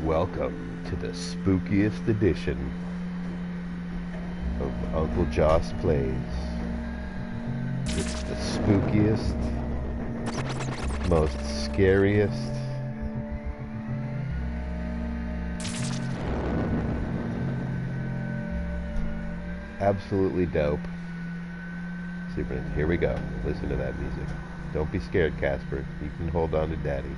Welcome to the spookiest edition of Uncle Joss Plays. It's the spookiest, most scariest, absolutely dope. Super. Here we go. Listen to that music. Don't be scared, Casper. You can hold on to Daddy.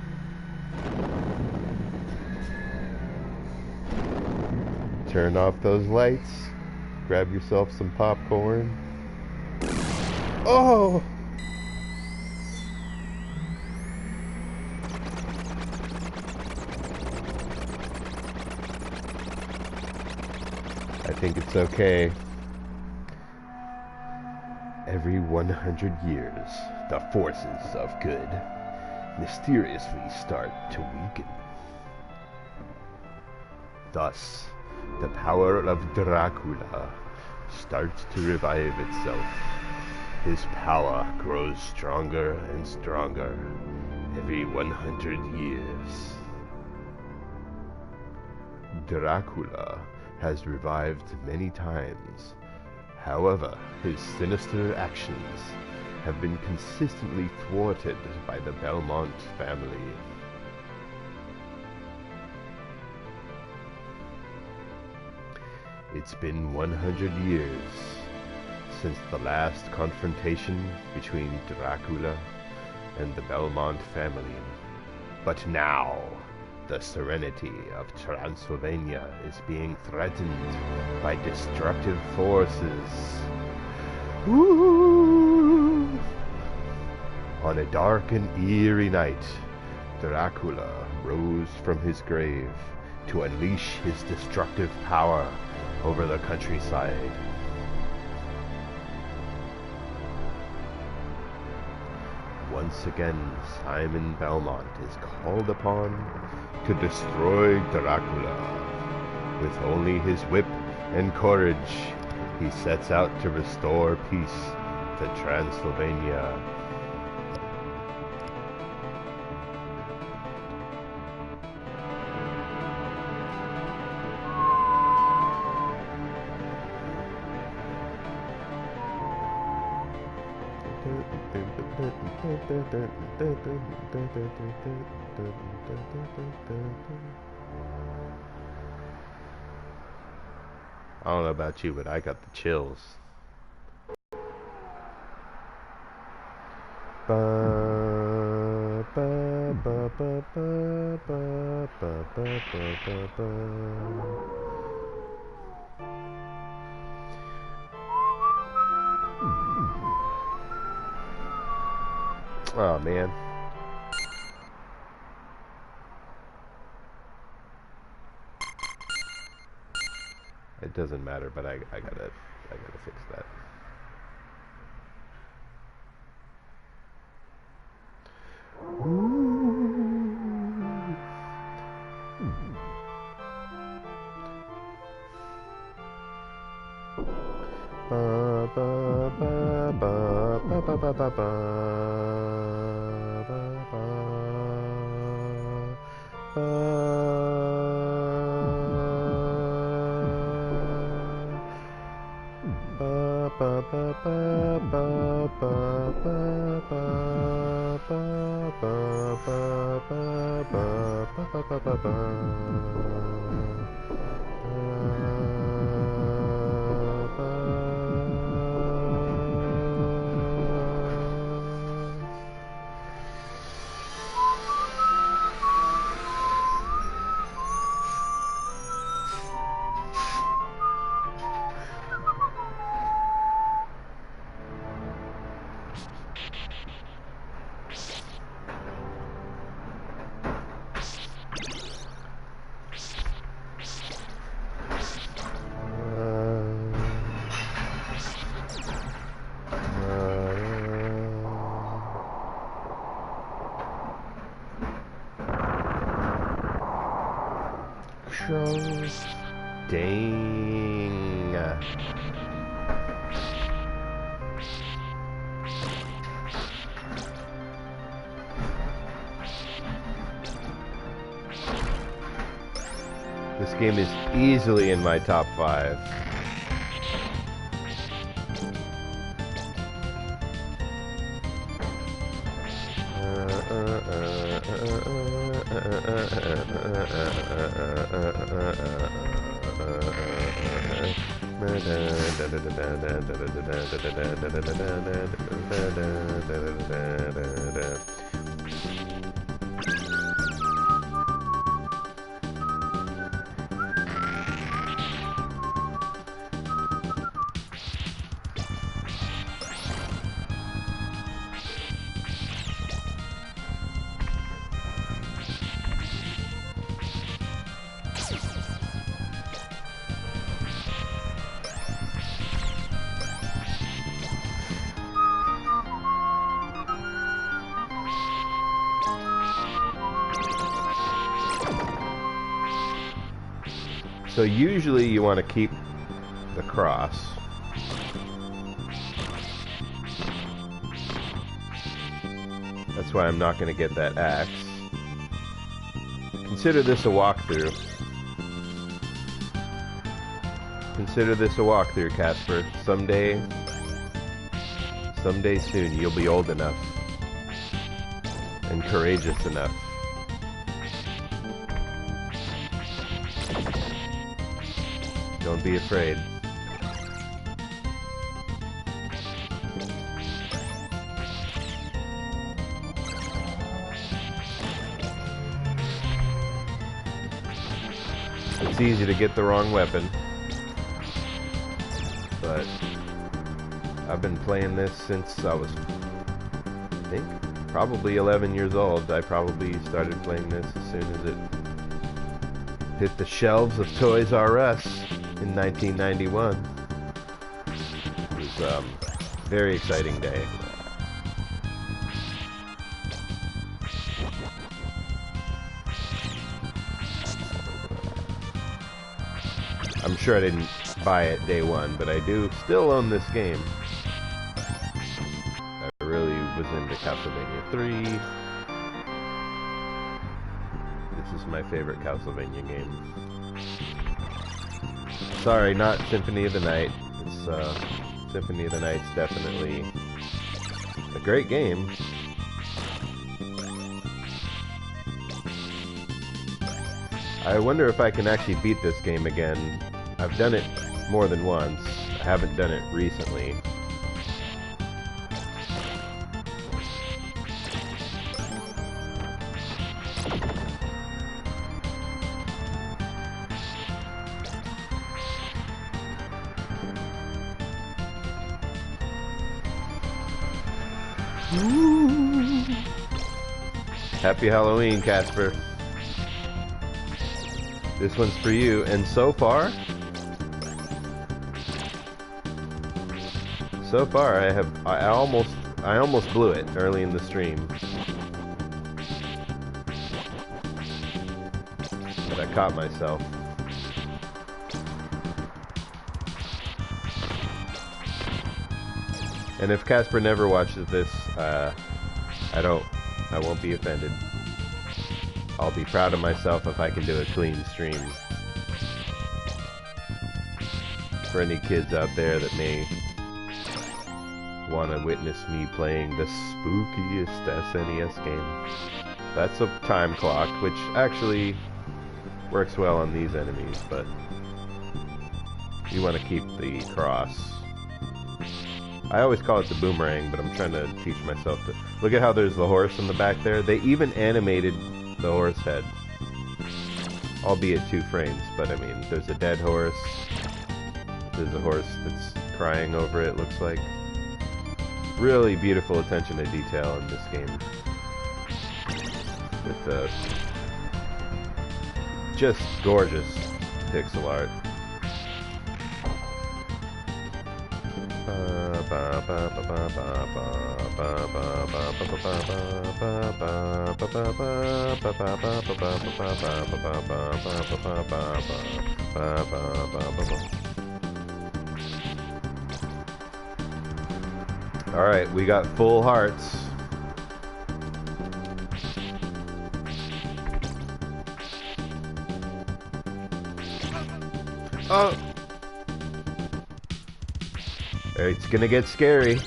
Turn off those lights. Grab yourself some popcorn. Oh! I think it's okay. Every 100 years, the forces of good mysteriously start to weaken. Thus, the power of Dracula starts to revive itself. His power grows stronger and stronger every 100 years. Dracula has revived many times. However, his sinister actions have been consistently thwarted by the Belmont family. It's been 100 years since the last confrontation between Dracula and the Belmont family. But now, the serenity of Transylvania is being threatened by destructive forces. Ooh. On a dark and eerie night, Dracula rose from his grave to unleash his destructive power over the countryside. Once again, Simon Belmont is called upon to destroy Dracula. With only his whip and courage, he sets out to restore peace to Transylvania. I don't know about you, but I got the chills. Ba, ba, ba, ba, ba, ba, ba, ba, ba, ba. Oh man. It doesn't matter, but I gotta fix that. Ba ba ba ba ba ba ba ba ba. Dang. This game is easily in my top 5. So usually you want to keep the cross. That's why I'm not going to get that axe. Consider this a walkthrough. Consider this a walkthrough, Casper. Someday soon, you'll be old enough and courageous enough. Don't be afraid. It's easy to get the wrong weapon, but I've been playing this since I was, I think, probably 11 years old. I probably started playing this as soon as it hit the shelves of Toys R Us in 1991. It was a very exciting day. I'm sure I didn't buy it day one, but I do still own this game. I really was into Castlevania 3. This is my favorite Castlevania game. Sorry, not Symphony of the Night. It's Symphony of the Night's definitely a great game. I wonder if I can actually beat this game again. I've done it more than once. I haven't done it recently. Happy Halloween, Casper. This one's for you. And so far, I almost blew it early in the stream. But I caught myself. And if Casper never watches this, I won't be offended. I'll be proud of myself if I can do a clean stream. For any kids out there that may want to witness me playing the spookiest SNES game. That's a time clock, which actually works well on these enemies, but you want to keep the cross. I always call it the boomerang, but I'm trying to teach myself to... Look at how there's the horse in the back there. They even animated the horse head. Albeit 2 frames, but I mean, there's a dead horse. There's a horse that's crying over it, looks like. Really beautiful attention to detail in this game. With the just gorgeous pixel art. Alright, we got full hearts. Oh! It's gonna get scary.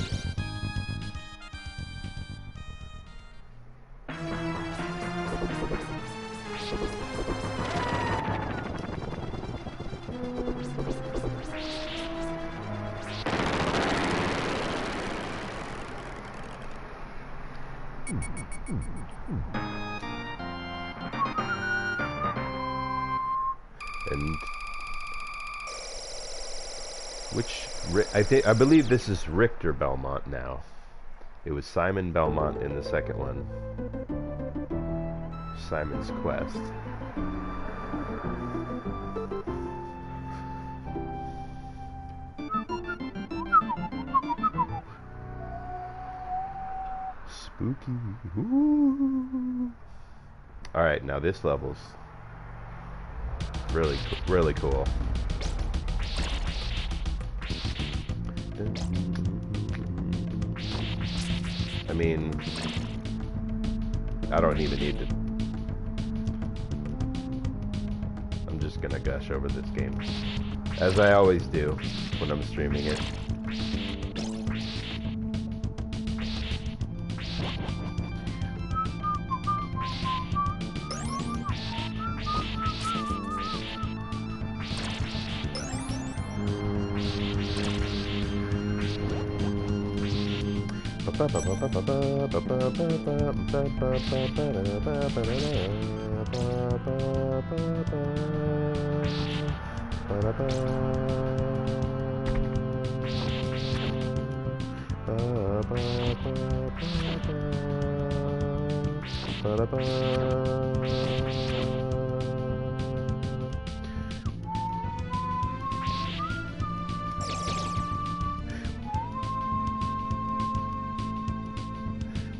And I believe this is Richter Belmont now. It was Simon Belmont in the second one. Simon's Quest. Spooky. Ooh. All right, now this level's really cool. I mean, I don't even need to. I'm just gonna gush over this game, as I always do when I'm streaming it.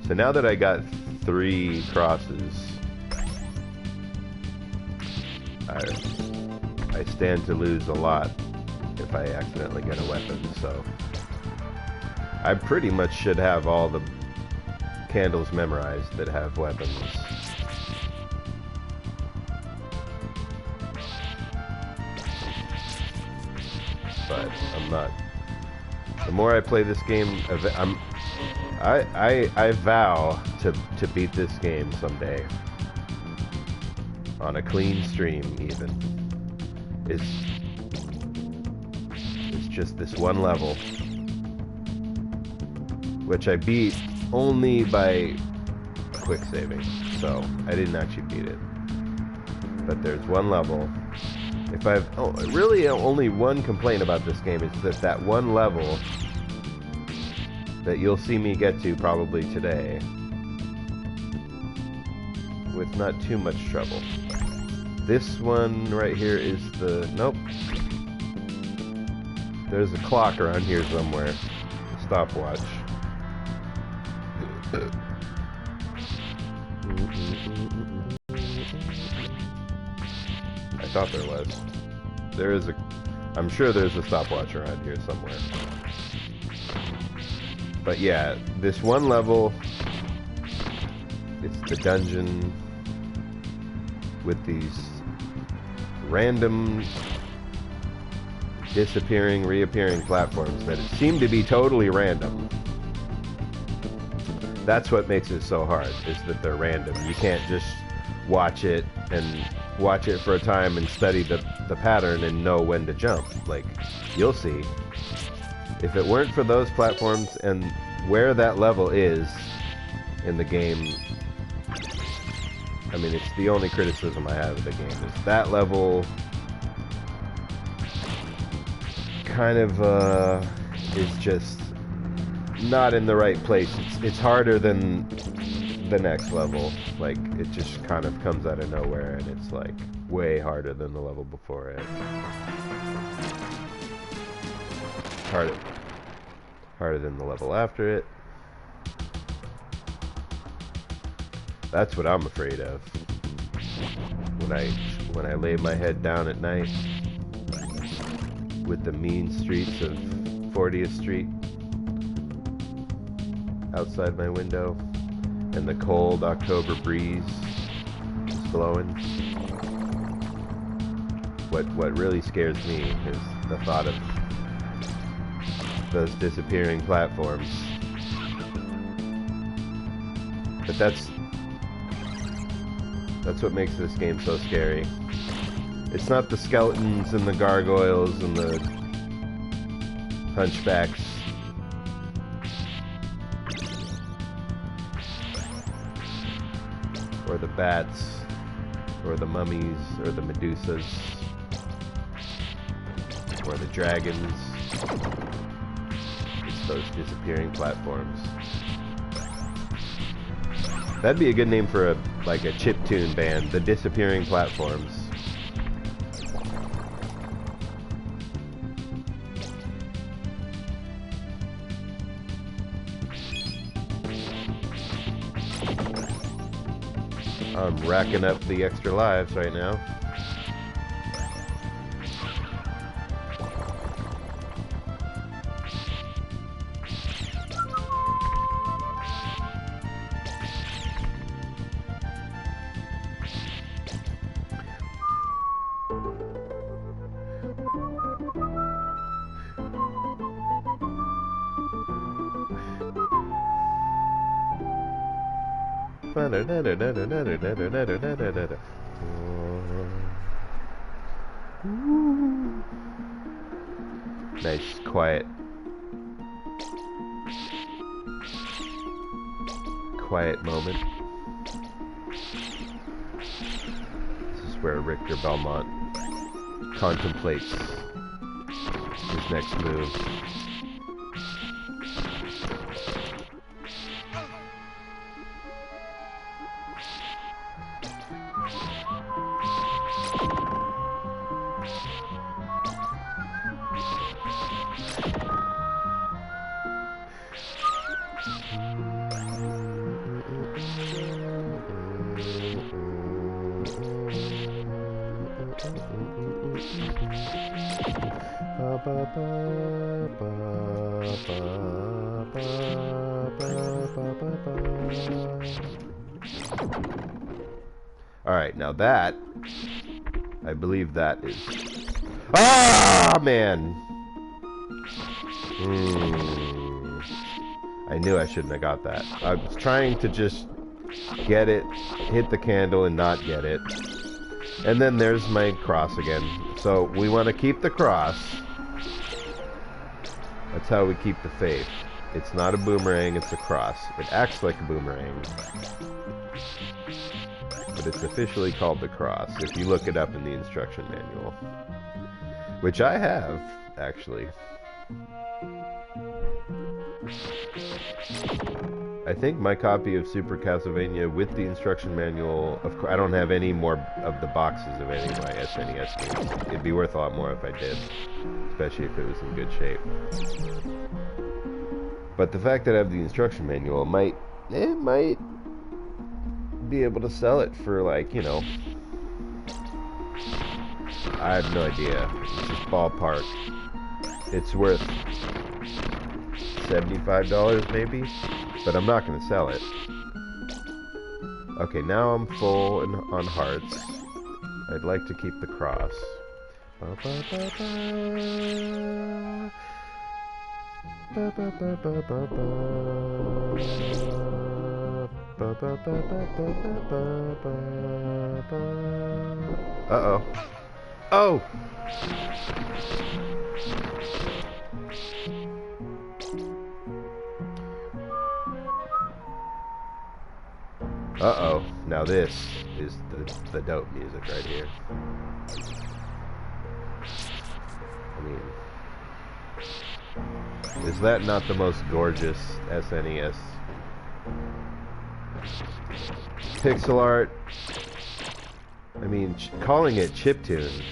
So now that I got 3 crosses, I stand to lose a lot if I accidentally get a weapon, so I pretty much should have all the candles memorized that have weapons. But I'm not. The more I play this game, I vow to beat this game someday. On a clean stream, even. It's just this one level, which I beat only by quick saving, so I didn't actually beat it. But there's one level. If I've really only one complaint about this game is that one level that you'll see me get to probably today with not too much trouble. This one right here is the... Nope. There's a clock around here somewhere. A stopwatch. I thought there was. There is a... I'm sure there's a stopwatch around here somewhere. But yeah, this one level, it's the dungeon with these random disappearing, reappearing platforms that seem to be totally random. That's what makes it so hard, is that they're random. You can't just watch it for a time and study the pattern and know when to jump. Like, you'll see. If it weren't for those platforms and where that level is in the game, I mean, it's the only criticism I have of the game, is that level kind of is just not in the right place. It's harder than the next level. Like, it just kind of comes out of nowhere, and it's like way harder than the level before it. Harder than the level after it. That's what I'm afraid of. When I lay my head down at night with the mean streets of 40th Street outside my window and the cold October breeze is blowing. what really scares me is the thought of those disappearing platforms. But that's what makes this game so scary. It's not the skeletons and the gargoyles and the hunchbacks. Or the bats, or the mummies, or the Medusas, or the dragons. It's those disappearing platforms. That'd be a good name for a chiptune band, the Disappearing Platforms. I'm racking up the extra lives right now. Nice, quiet moment. This is where Richter Belmont contemplates his next move. Alright, now that, I believe that is... Ah, man! I knew I shouldn't have got that. I was trying to just get it, hit the candle and not get it. And then there's my cross again. So we want to keep the cross. That's how we keep the faith. It's not a boomerang, it's a cross. It acts like a boomerang. But it's officially called the cross, if you look it up in the instruction manual. Which I have, actually. I think my copy of Super Castlevania with the instruction manual, of course, I don't have any more of the boxes of any of my SNES games. It'd be worth a lot more if I did, especially if it was in good shape. But the fact that I have the instruction manual might be able to sell it for, like, you know, I have no idea. It's just ballpark. It's worth $75 maybe, but I'm not going to sell it. Okay, now I'm full on hearts. I'd like to keep the cross. Uh-oh. Oh! Uh-oh. Now this is the dope music right here. I mean, is that not the most gorgeous SNES pixel art? I mean, calling it chiptune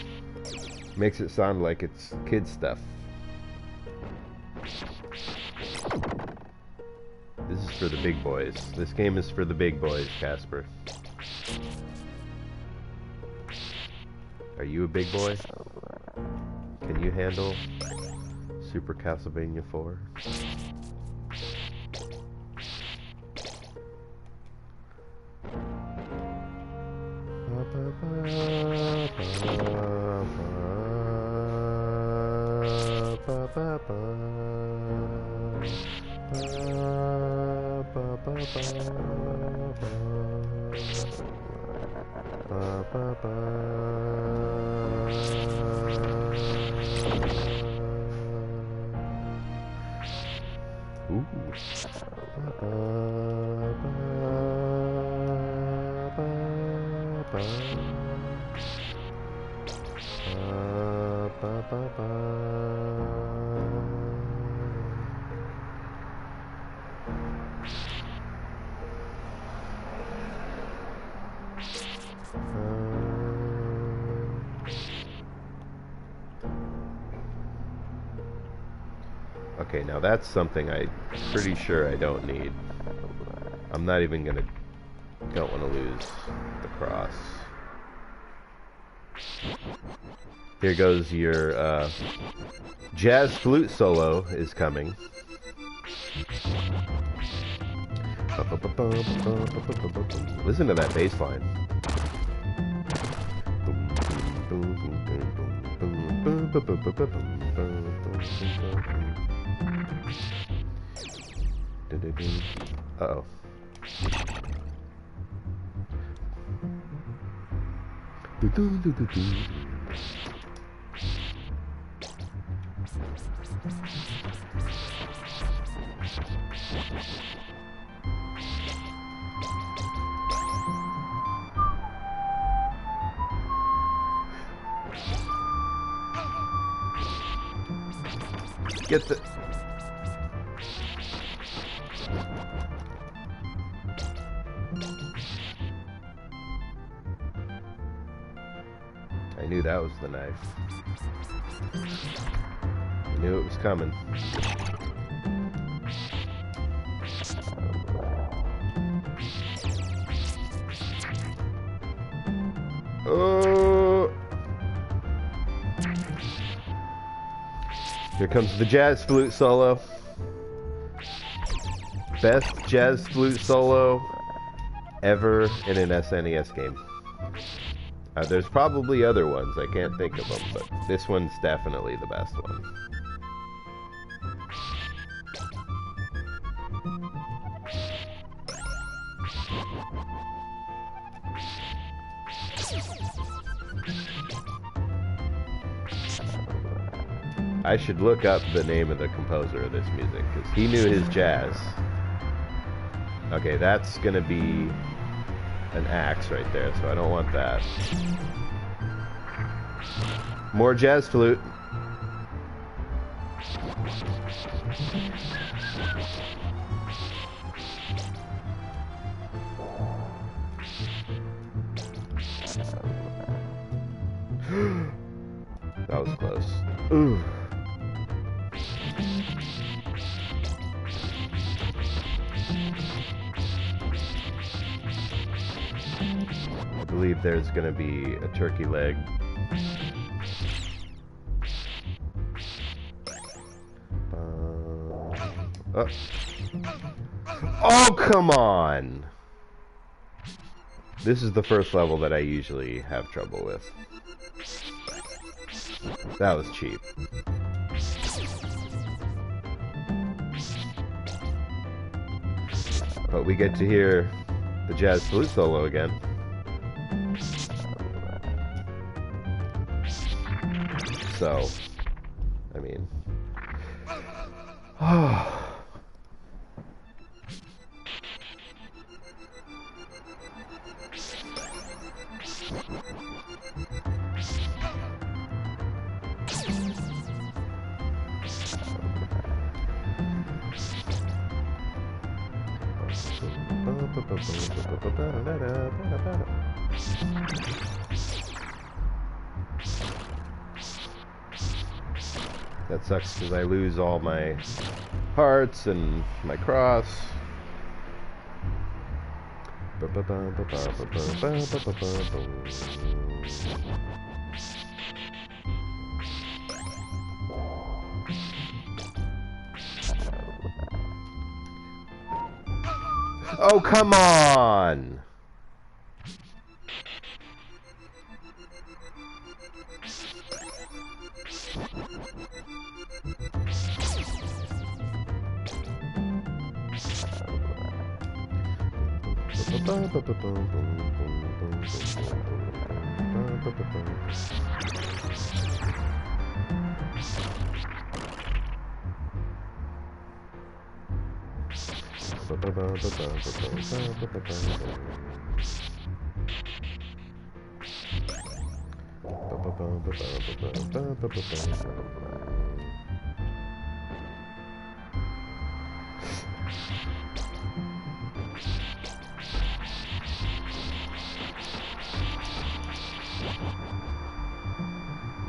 makes it sound like it's kid stuff. This is for the big boys. This game is for the big boys, Casper. Are you a big boy? Can you handle Super Castlevania 4? Okay, now that's something I'm pretty sure I don't need. I'm not even gonna... Don't want to lose the cross. Here goes your jazz flute solo is coming. Listen to that bass line. Uh-oh. Get the... I knew that was the knife. I knew it was coming. Oh! Here comes the jazz flute solo. Best jazz flute solo ever in an SNES game. There's probably other ones, I can't think of them, but this one's definitely the best one. I should look up the name of the composer of this music, because he knew his jazz. Okay, that's gonna be an axe right there, so I don't want that. More jazz flute. That was close. Ooh. I believe there's going to be a turkey leg. Oh. Oh, come on! This is the first level that I usually have trouble with. That was cheap. But we get to hear the jazz flute solo again. So, I mean... That sucks because I lose all my hearts and my cross. Oh, come on!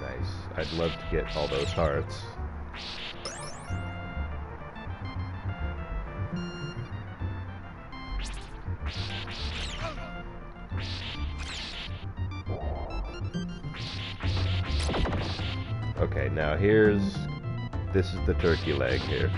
Nice. I'd love to get all those hearts. Okay, now this is the turkey leg here.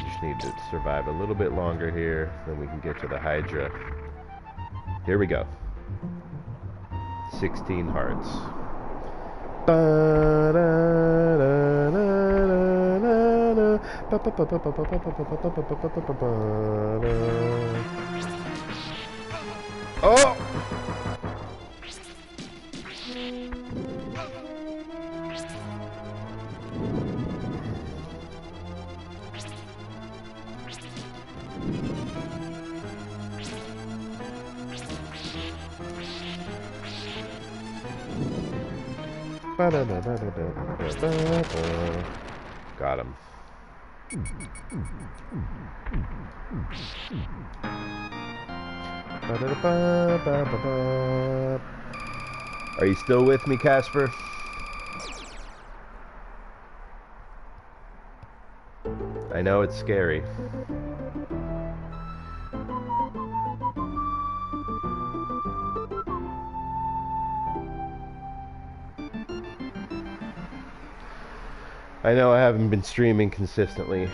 Just need to survive a little bit longer here, then we can get to the Hydra. Here we go. 16 hearts. Oh! Got him. Are you still with me, Casper? I know it's scary. I know I haven't been streaming consistently.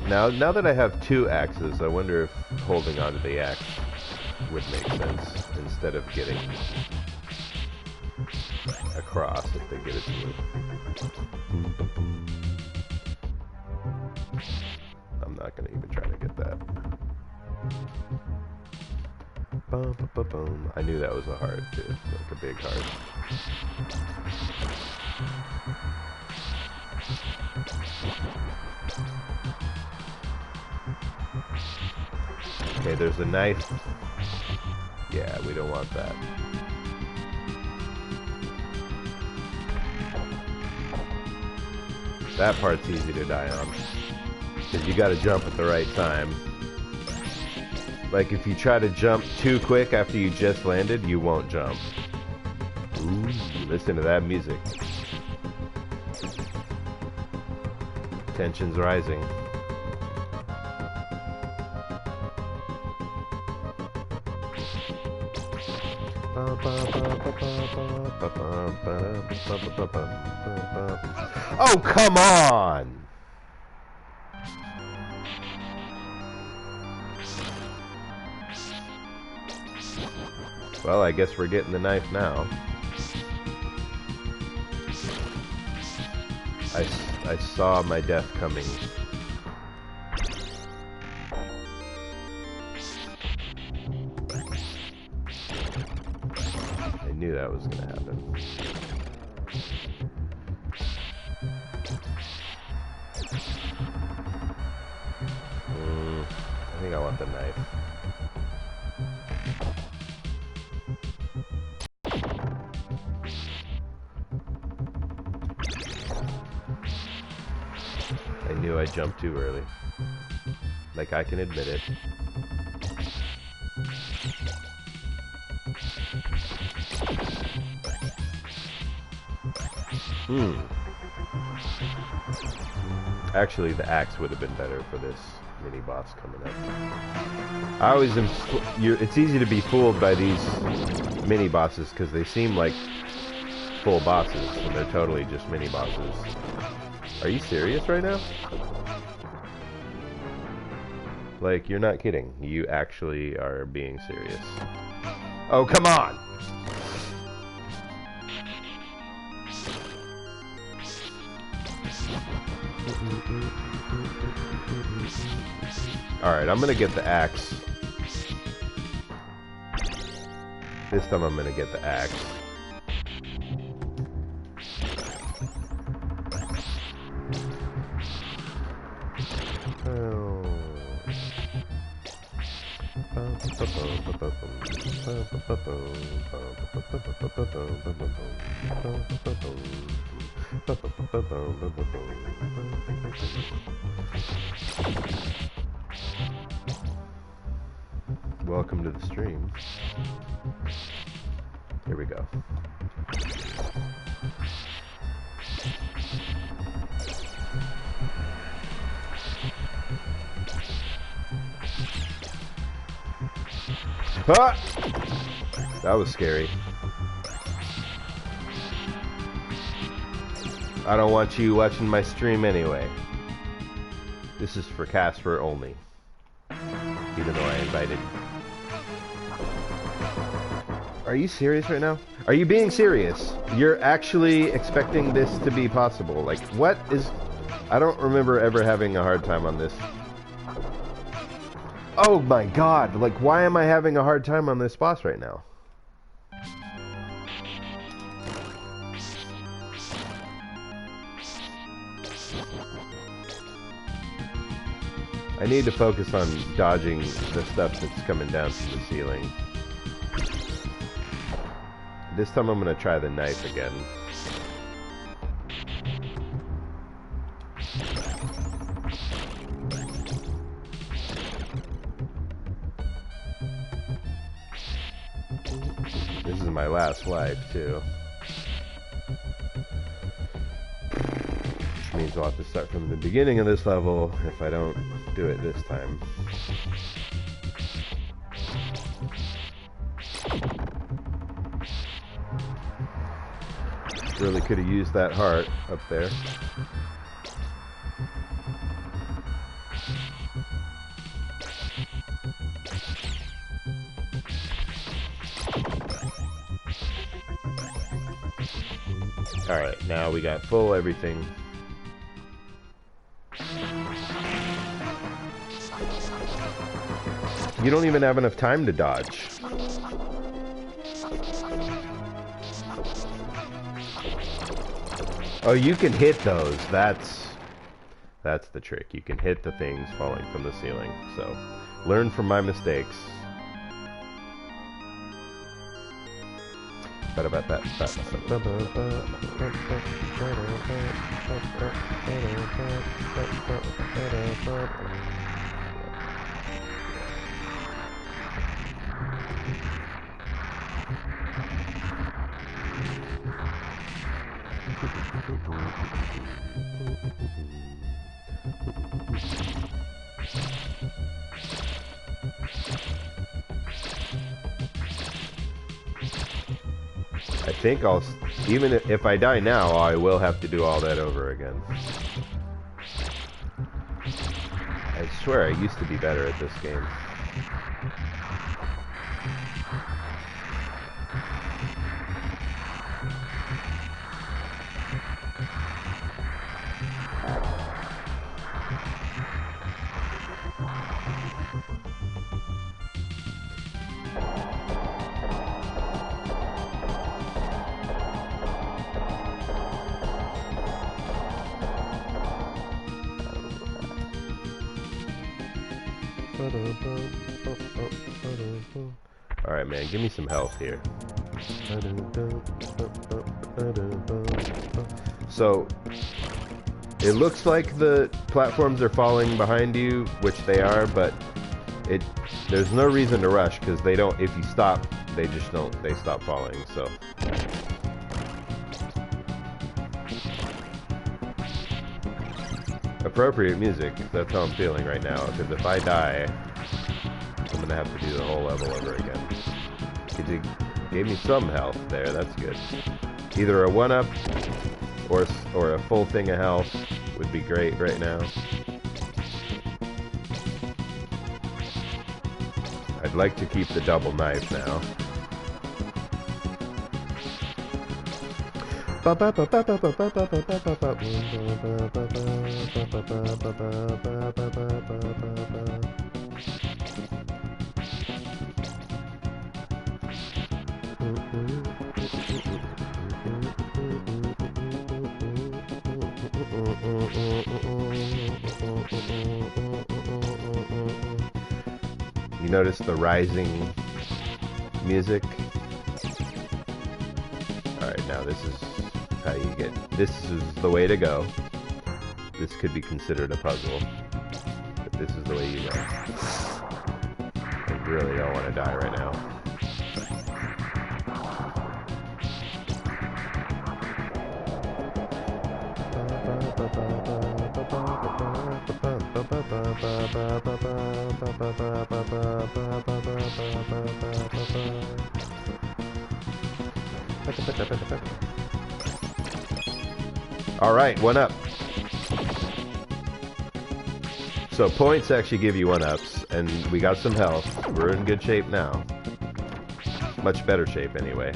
Now that I have two axes, I wonder if holding onto the axe would make sense instead of getting across if they get it to me. I'm not gonna even try to get that. I knew that was a heart too, like a big heart. Okay, there's a knife. Yeah, we don't want that. That part's easy to die on, because you gotta jump at the right time. Like, if you try to jump too quick after you just landed, you won't jump. Ooh, listen to that music. Tension's rising. Oh, come on! Well, I guess we're getting the knife now. I saw my death coming. I knew that was gonna happen. I think I want the knife. I knew I jumped too early. Like, I can admit it. Actually, the axe would have been better for this mini boss coming up. I always am. It's easy to be fooled by these mini bosses because they seem like full bosses, and they're totally just mini bosses. Are you serious right now? Like, you're not kidding. You actually are being serious. Oh, come on! Alright, I'm gonna get the axe. This time I'm gonna get the axe. Welcome to the stream. Here we go. Ah! That was scary. I don't want you watching my stream anyway. This is for Casper only. Even though I invited. Are you serious right now? Are you being serious? You're actually expecting this to be possible? Like, what is... I don't remember ever having a hard time on this. Oh my god, like, why am I having a hard time on this boss right now? I need to focus on dodging the stuff that's coming down from the ceiling. This time I'm gonna try the knife again. This is my last life, too. Which means I'll have to start from the beginning of this level if I don't do it this time. Really could have used that heart up there. Alright, now we got full everything. You don't even have enough time to dodge. Oh, you can hit those. That's the trick. You can hit the things falling from the ceiling. So, learn from my mistakes. I think I'll, even if I die now, I will have to do all that over again. I swear I used to be better at this game. Alright, man, give me some health here. So, it looks like the platforms are falling behind you, which they are, but there's no reason to rush, because they don't, if you stop, they just don't, they stop falling, so. appropriate music. That's how I'm feeling right now. Because if I die, I'm gonna have to do the whole level over again. It gave me some health there. That's good. Either a 1-up or a full thing of health would be great right now. I'd like to keep the double knife now. You notice the rising music? Alright, now this is how you get... This is the way to go. This could be considered a puzzle. But this is the way you go. I really don't want to die right now. Alright, 1-up. So points actually give you 1-ups, and we got some health. We're in good shape now. Much better shape anyway.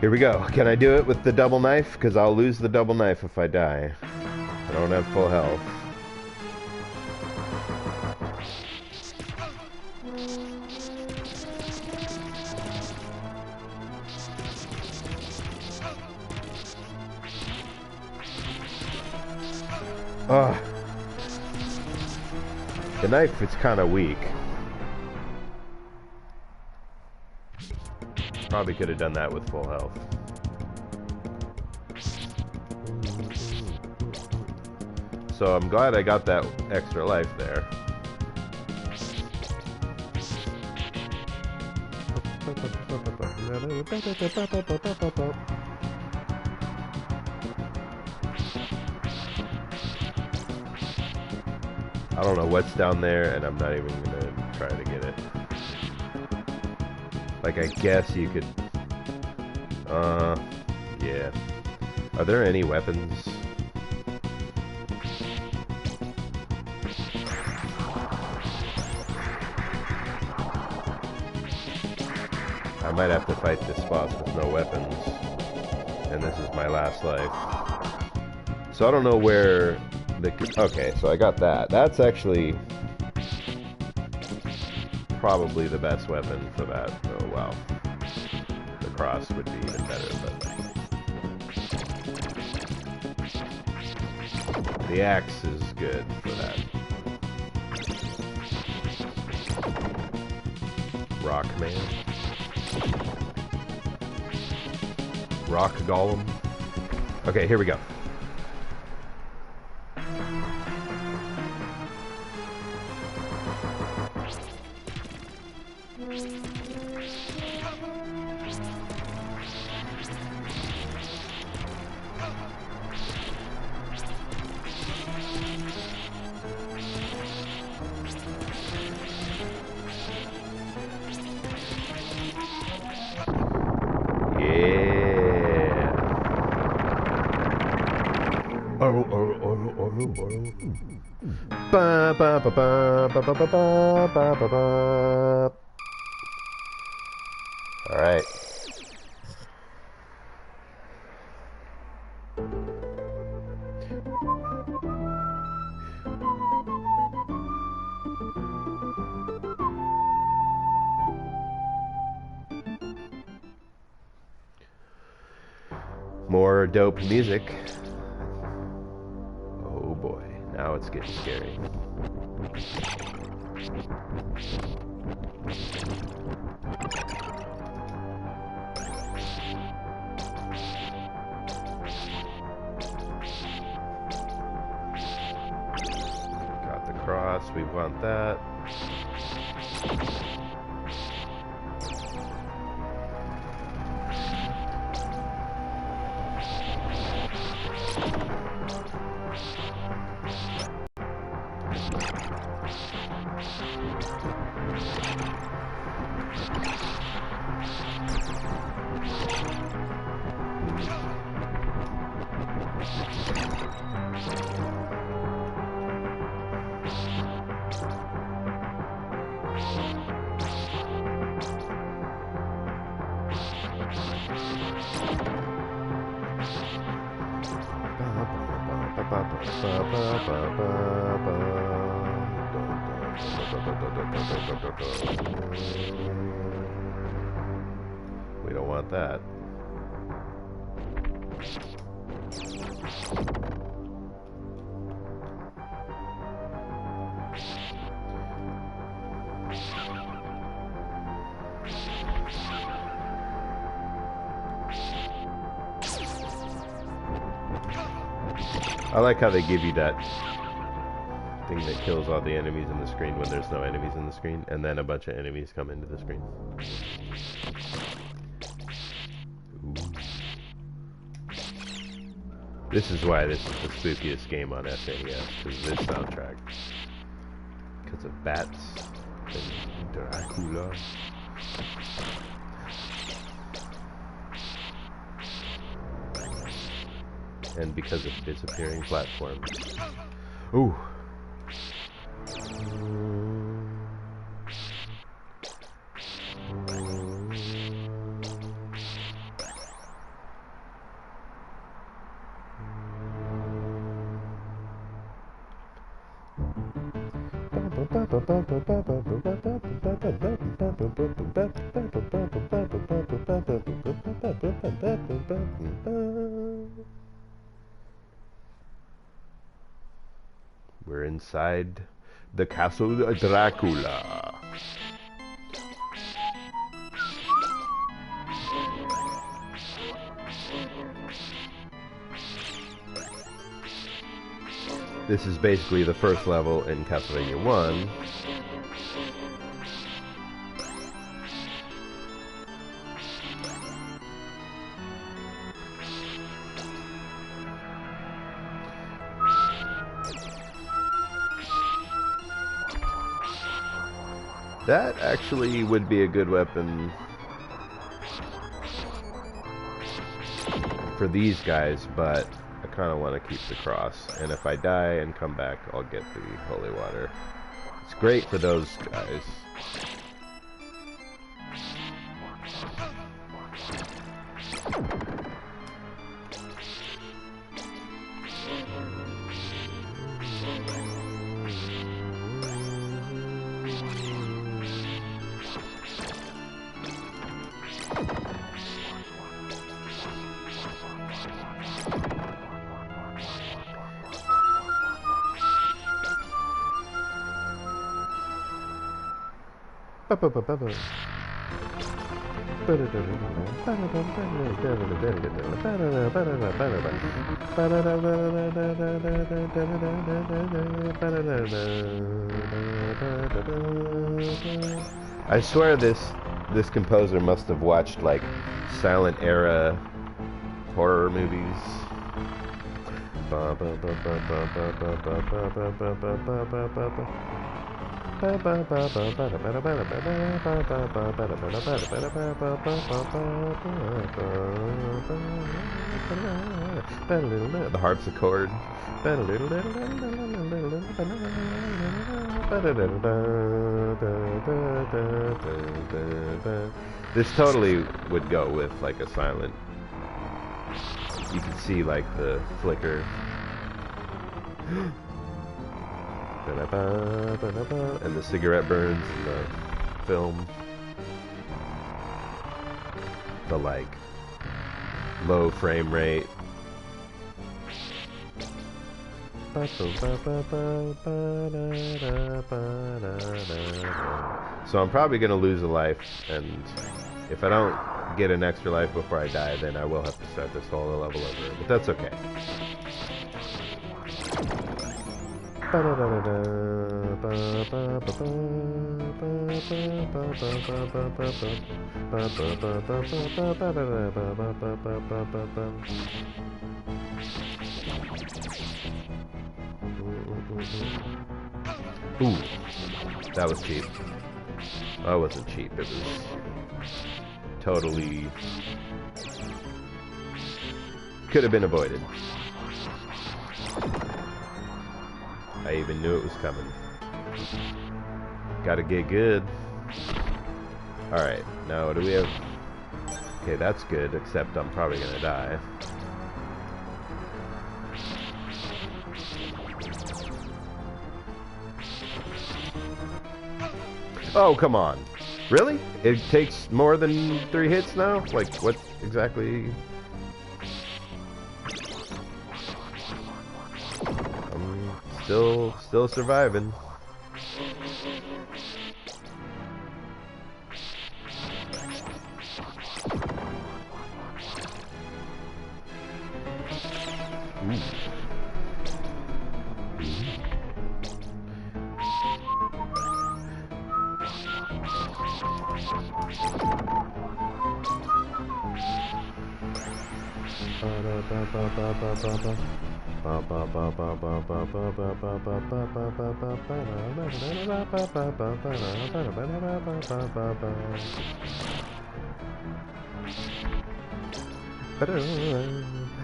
Here we go. Can I do it with the double knife? Because I'll lose the double knife if I die. I don't have full health. Ugh. The knife is kind of weak. Probably could have done that with full health. So I'm glad I got that extra life there. I don't know what's down there, and I'm not even gonna try to get it. Like, I guess you could... yeah. Are there any weapons? I might have to fight this boss with no weapons. And this is my last life. So I don't know where... Okay, so I got that. That's actually probably the best weapon for that. Oh, wow. The cross would be even better, but... The axe is good for that. Rockman. Rock Golem. Okay, here we go. All right. More dope music. Oh boy, now it's getting scary. Got the cross, we want that. We don't want that. I like how they give you that thing that kills all the enemies in the screen when there's no enemies in the screen, and then a bunch of enemies come into the screen. Ooh. This is why this is the spookiest game on SNES, because this soundtrack. Because of bats and Dracula. And because of disappearing platforms. Ooh. We're inside the castle Dracula. This is basically the first level in Castlevania 1. That actually would be a good weapon for these guys, but I kind of want to keep the cross. And if I die and come back, I'll get the holy water. It's great for those guys. I swear this composer must have watched like silent era horror movies. The harpsichord. This totally would go with like a silent. You can see like the flicker. And the cigarette burns in the film. The like low frame rate. So I'm probably gonna lose a life, and if I don't get an extra life before I die, then I will have to start this whole level over, but that's okay. Ooh, that was cheap. That wasn't cheap, it was totally... could have been avoided. I even knew it was coming. Gotta get good. Alright, now what do we have? Okay, that's good, except I'm probably gonna die. Oh, come on. Really? It takes more than 3 hits now? Like, what exactly? I'm still surviving. Ooh.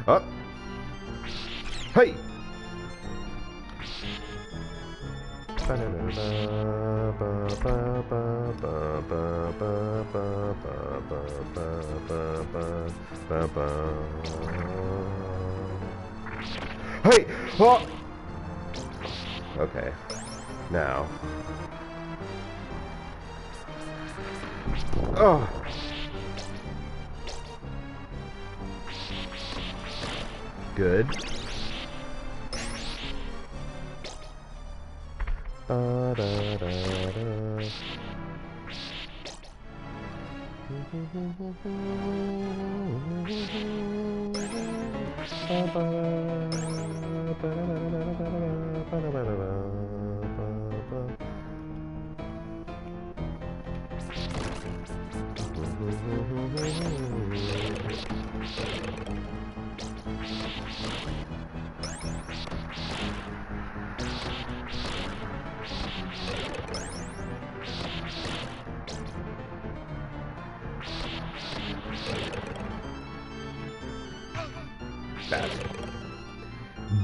Oh! Hey! Hey! Oh! Okay. Now. Oh! Good.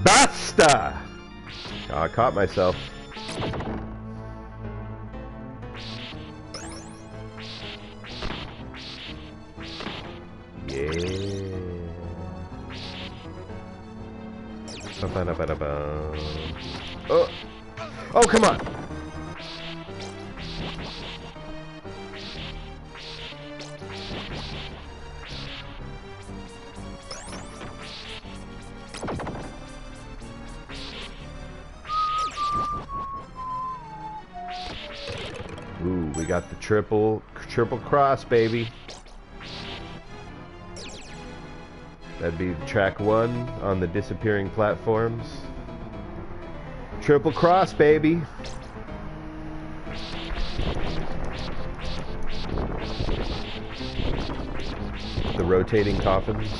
Basta! Oh, I caught myself. Yeah. Oh! Oh, come on! Ooh, we got the triple cross, baby. That'd be track 1 on the disappearing platforms. Triple cross, baby. The rotating coffins.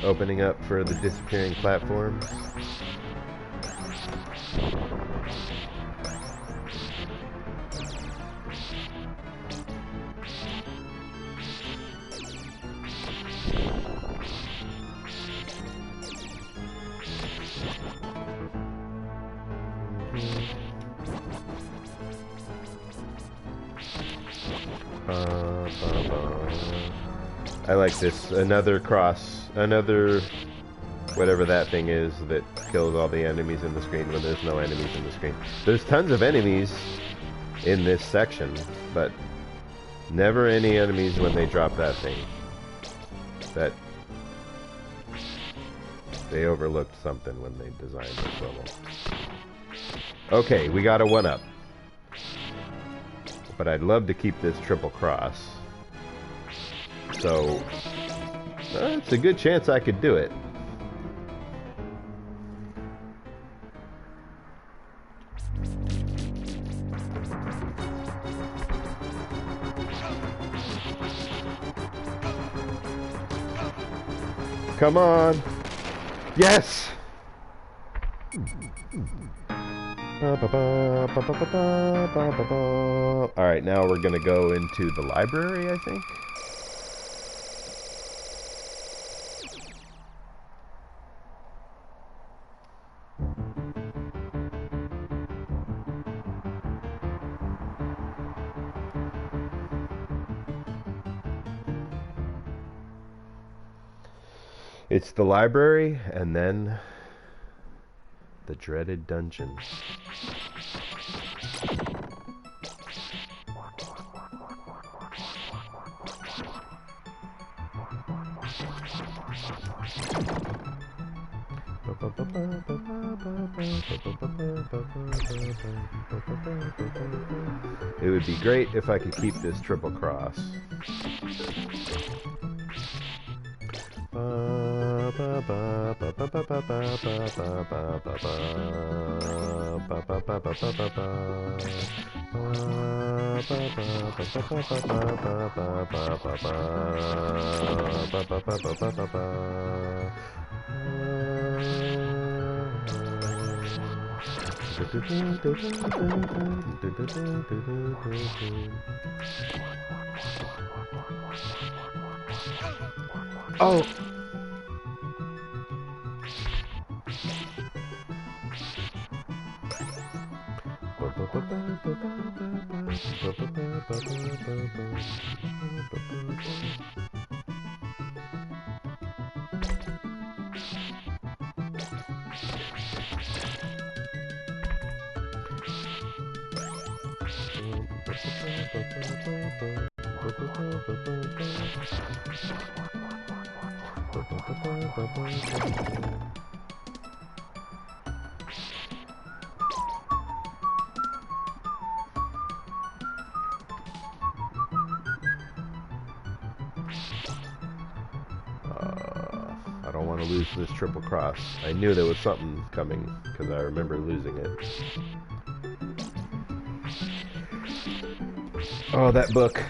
Opening up for the disappearing platforms. I like this. Another cross. Another whatever that thing is that kills all the enemies in the screen when there's no enemies in the screen. There's tons of enemies in this section, but never any enemies when they drop that thing. That they overlooked something when they designed this level. Okay, we got a 1-up. But I'd love to keep this triple cross. So, it's a good chance I could do it. Come on. Yes! Alright, now we're gonna go into the library, I think. It's the library, and then The dreaded dungeon. It would be great if I could keep this triple cross. Oh! I don't want to lose this triple cross. I knew there was something coming because I remember losing it. Oh, that book.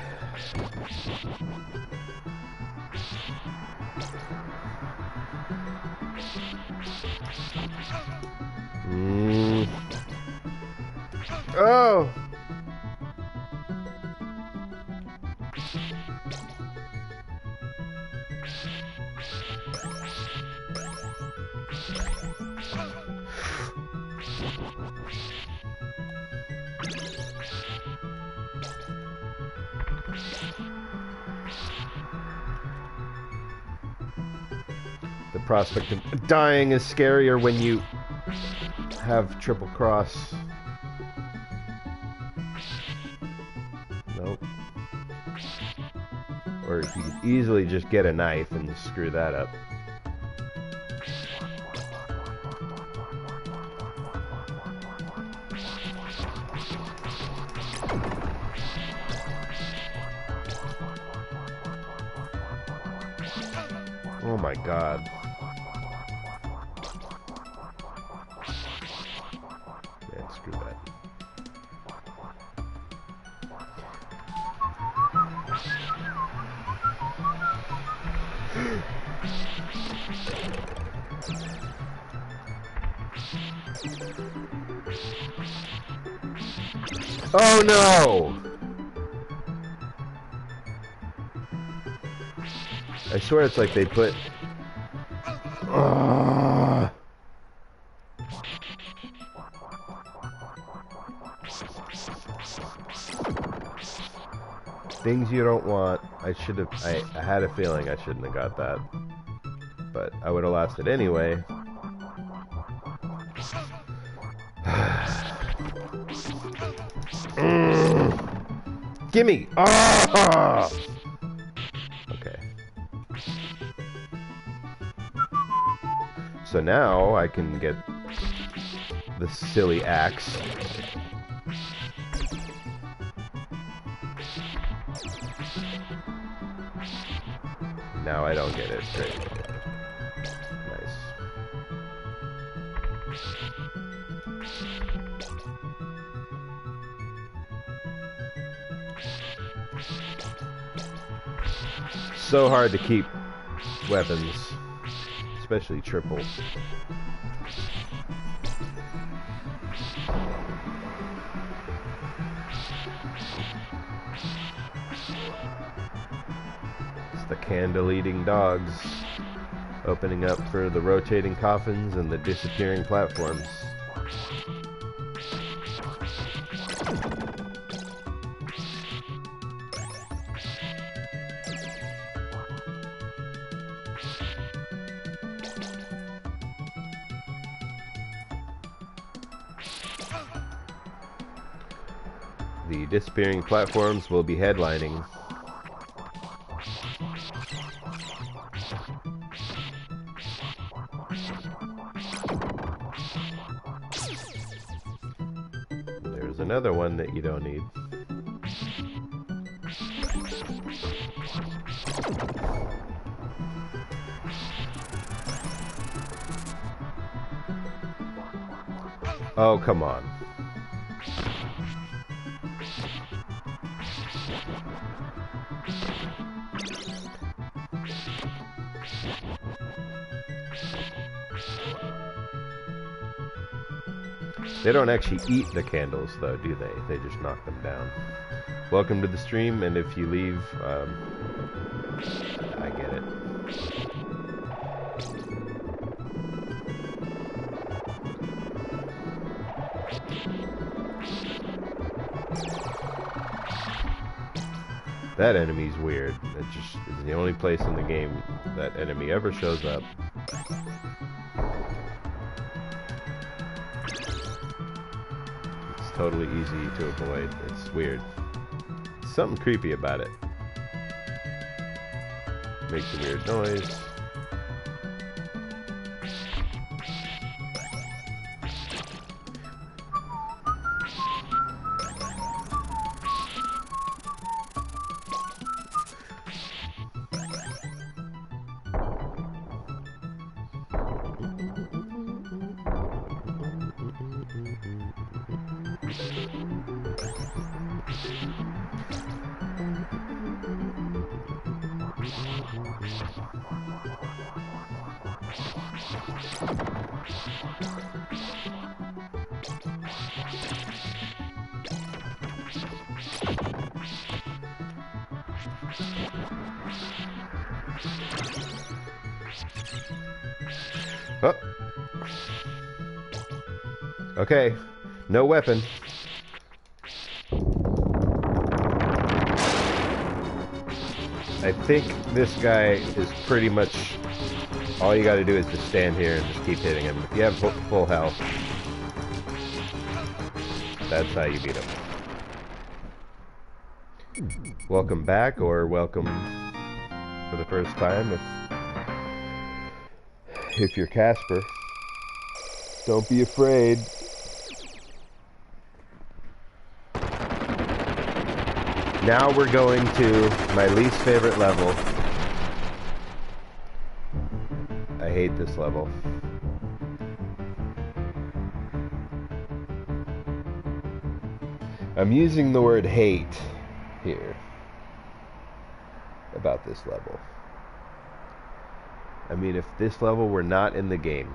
Oh! The prospect of dying is scarier when you have triple cross. Nope. Or you could easily just get a knife and screw that up. Oh my god. Yeah, screw that. Oh no! I swear it's like they put... Things you don't want. I should have... I had a feeling I shouldn't have got that. But I would have lost it anyway. Gimme! Ah! Okay. So now I can get the silly axe. Now I don't get it. Great. Nice. So hard to keep weapons, especially triple. It's the candle-eating dogs opening up for the rotating coffins and the disappearing platforms. the disappearing platforms will be headlining. There's another one that you don't need. Oh, come on. They don't actually eat the candles, though, do they? They just knock them down. Welcome to the stream, and if you leave, I get it. That enemy's weird. It just is the only place in the game that enemy ever shows up. It's totally easy to avoid. It's weird. Something creepy about it. Makes a weird noise. Oh. Okay, no weapon. I think this guy is pretty much all you gotta do is just stand here and just keep hitting him. If you have full health, that's how you beat him. Welcome back, or welcome for the first time if you're Casper. Don't be afraid. Now we're going to my least favorite level. I hate this level. I'm using the word hate here about this level. I mean, if this level were not in the game,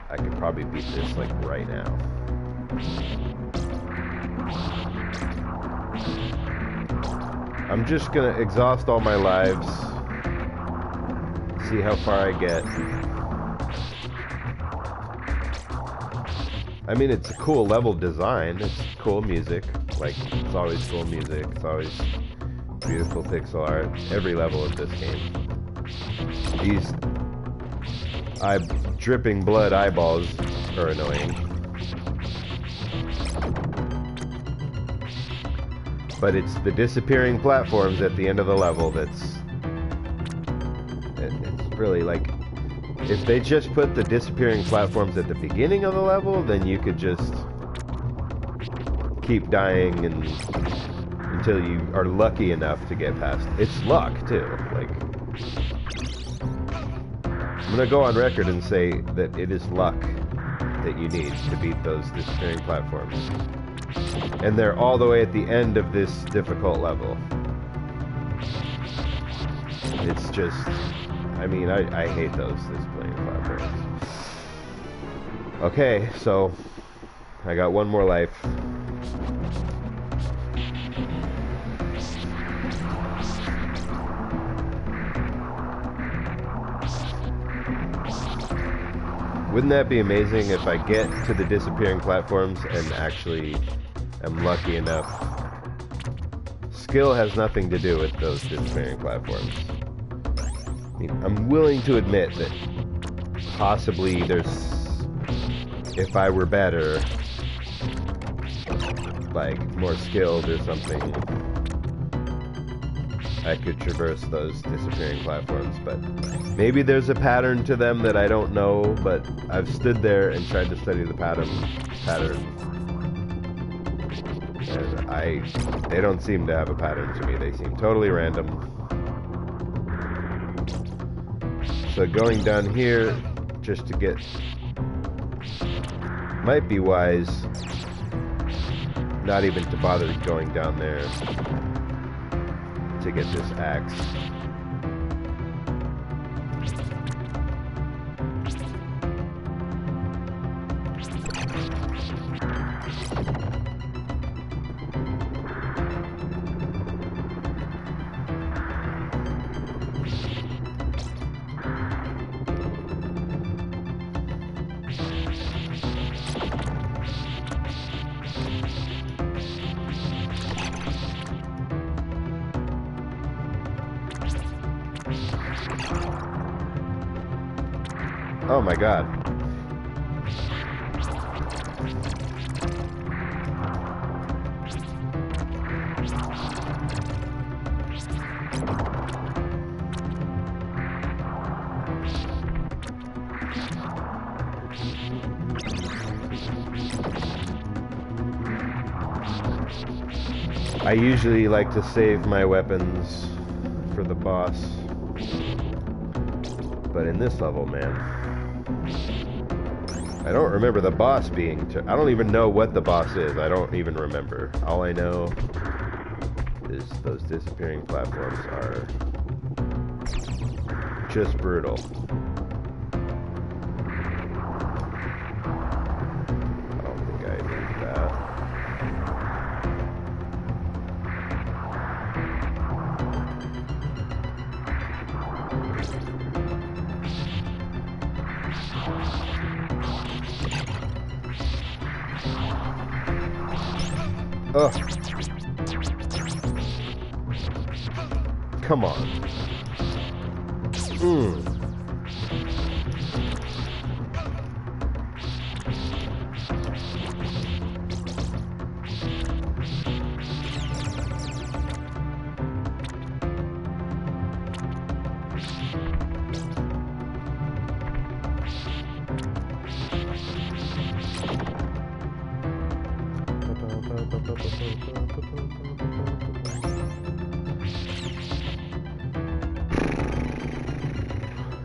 I could probably beat this like right now. I'm just gonna exhaust all my lives, see how far I get. I mean, it's a cool level design, it's cool music, like, it's always cool music, it's always beautiful pixel art, every level of this game. These dripping blood eyeballs are annoying. But it's the disappearing platforms at the end of the level it's really like, if they just put the disappearing platforms at the beginning of the level, then you could just keep dying until you are lucky enough to get past. It's luck too. Like, I'm gonna go on record and say that it is luck that you need to beat those disappearing platforms. And they're all the way at the end of this difficult level. It's just, I mean, I hate those disappearing platforms. Okay, so I got one more life. Wouldn't that be amazing if I get to the disappearing platforms and actually am lucky enough? Skill has nothing to do with those disappearing platforms. I mean, I'm willing to admit that possibly if I were better, like, more skilled or something, I could traverse those disappearing platforms, but maybe there's a pattern to them that I don't know, but I've stood there and tried to study the pattern, and they don't seem to have a pattern to me. They seem totally random. So going down here, just to get, might be wise not even to bother going down there to get this axe. Oh my god. I usually like to save my weapons for the boss, but in this level, man, I don't remember the boss being... I don't even know what the boss is. I don't even remember. All I know is those disappearing platforms are just brutal. I don't think I need that. Oh. Come on.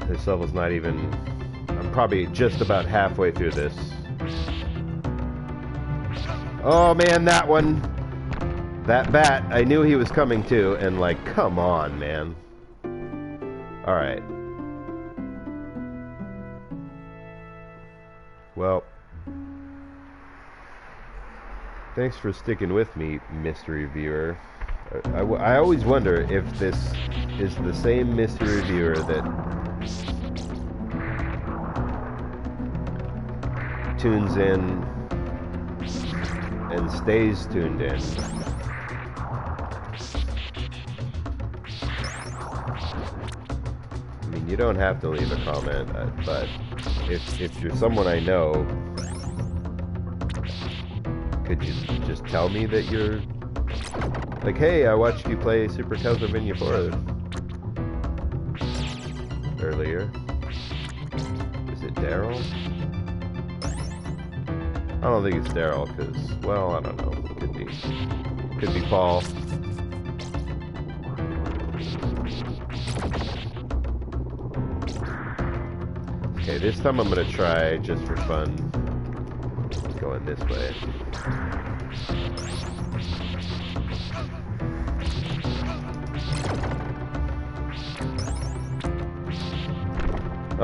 This level's not even... I'm probably just about halfway through this. Oh man, that one! That bat, I knew he was coming too, and like, come on, man. Alright. Well... thanks for sticking with me, mystery viewer. I always wonder if this is the same mystery viewer that tunes in and stays tuned in. I mean, you don't have to leave a comment, but if you're someone I know, could you just tell me that you're like, hey, I watched you play Super Castlevania 4 earlier. Is it Daryl? I don't think it's Daryl, because, well, I don't know. Could be Paul. Okay, this time I'm gonna try, just for fun, going this way.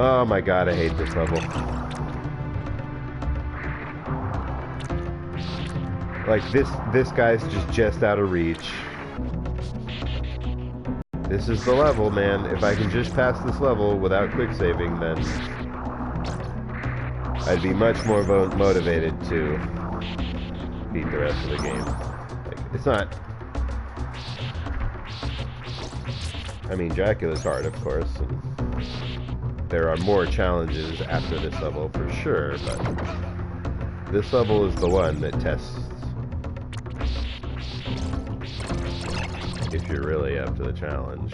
Oh my god, I hate this level. Like, this guy's just out of reach. This is the level, man. If I can just pass this level without quick saving, then I'd be much more motivated to beat the rest of the game. Like, it's not... I mean, Dracula's hard, of course, and there are more challenges after this level, for sure, but this level is the one that tests If you're really up to the challenge.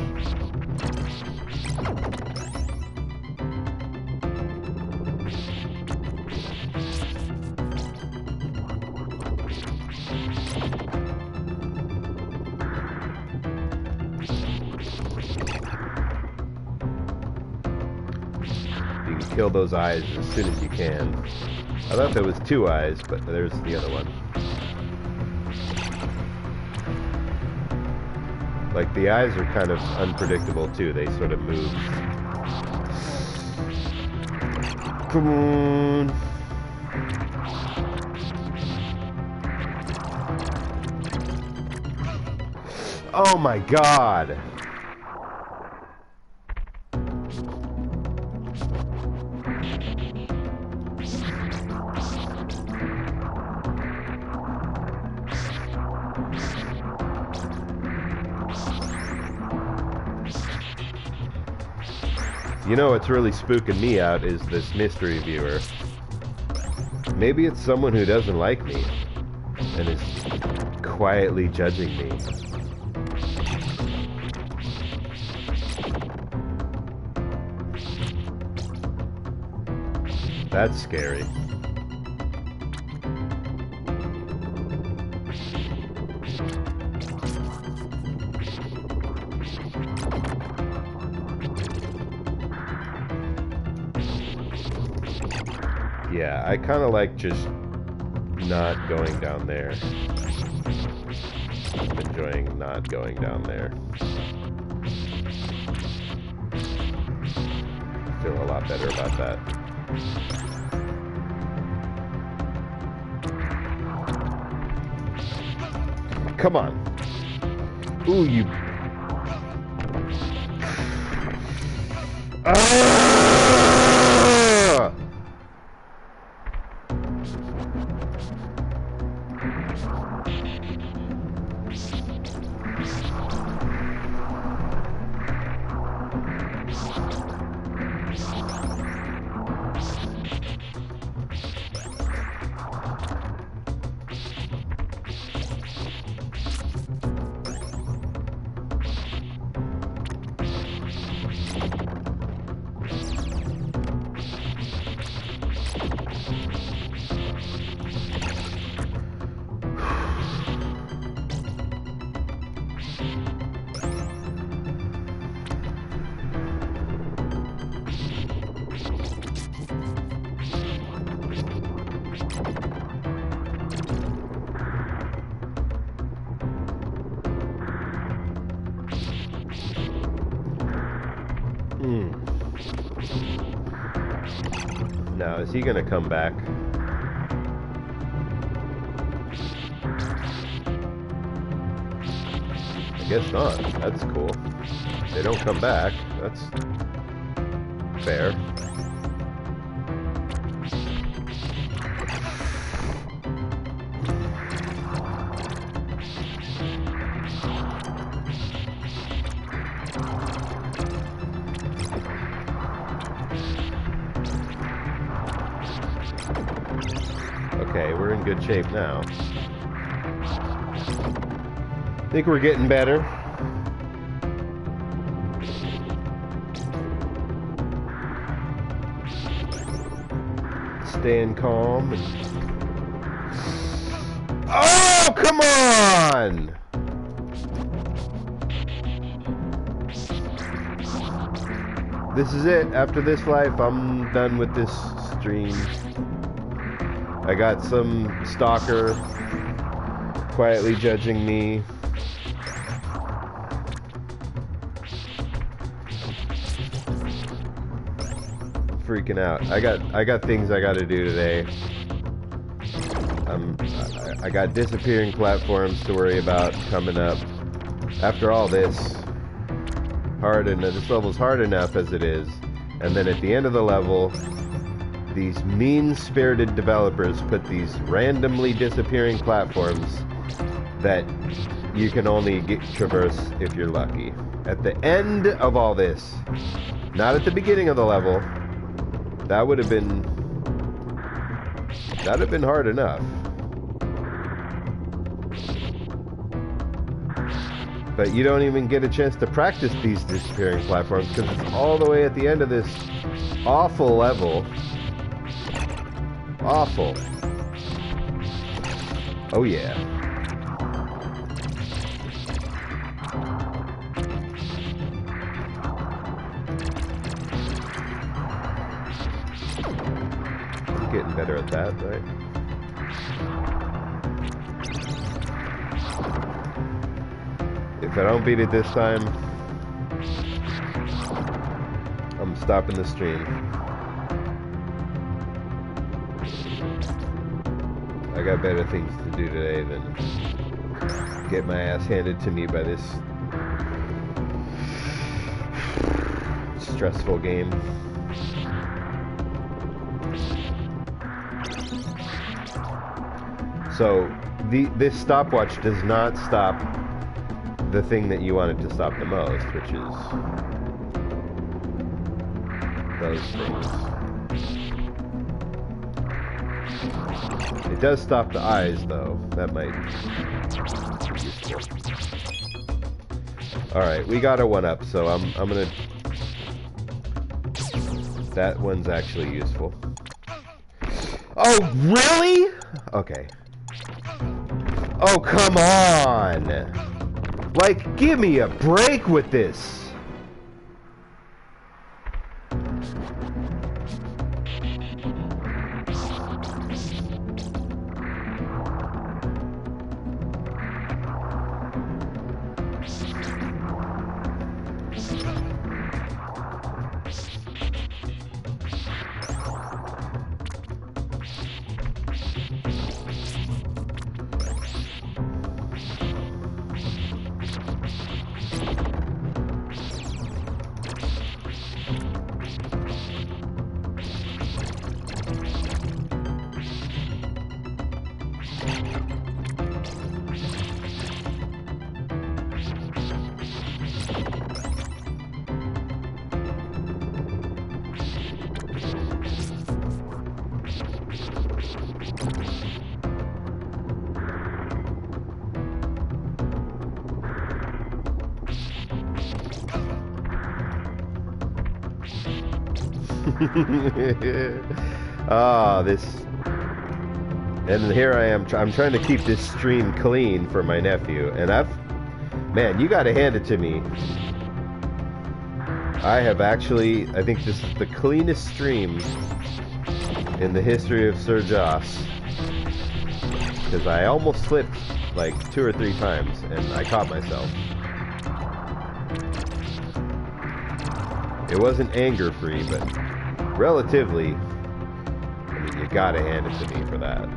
You can kill those eyes as soon as you can. I thought there was 2 eyes, but there's the other one. Like, the eyes are kind of unpredictable, too. They sort of move. Come on. Oh my god. You know what's really spooking me out is this mystery viewer. Maybe it's someone who doesn't like me and is quietly judging me. That's scary. Yeah, I kind of like just not going down there. I'm enjoying not going down there. Feel a lot better about that. Come on. Ooh, you... Now, is he gonna come back? I guess not. That's cool. They don't come back. That's fair. Okay, we're in good shape now. I think we're getting better. Staying calm. Oh, come on! This is it. After this life, I'm done with this stream. I got some stalker quietly judging me. Freaking out. I got things I got to do today. I got disappearing platforms to worry about coming up. After all this, this level's hard enough as it is, and then at the end of the level, these mean-spirited developers put these randomly disappearing platforms that you can only traverse if you're lucky. At the end of all this, not at the beginning of the level, that'd have been hard enough. But you don't even get a chance to practice these disappearing platforms because it's all the way at the end of this awful level. Awful. Oh yeah. I'm getting better at that, right? If I don't beat it this time, I'm stopping the stream. I got better things to do today than get my ass handed to me by this stressful game. So, this stopwatch does not stop the thing that you wanted to stop the most, which is those things. It does stop the eyes, though. That might be useful. Alright, we got a 1-up, so I'm gonna... That one's actually useful. Oh, really? Okay. Oh, come on! Like, give me a break with this! This... And here I am, I'm trying to keep this stream clean for my nephew, and man, you gotta hand it to me. I have actually, I think this is the cleanest stream in the history of Sir Joss. Because I almost flipped like 2 or 3 times, and I caught myself. It wasn't anger-free, but relatively, I mean, you gotta hand it to me for that.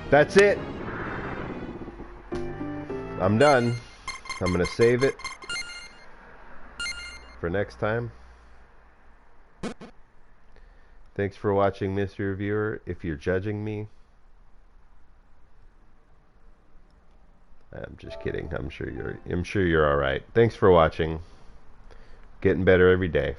That's it. I'm done. I'm gonna save it for next time. Thanks for watching, Mystery Reviewer. If you're judging me, I'm just kidding. I'm sure you're all right. Thanks for watching. Getting better every day.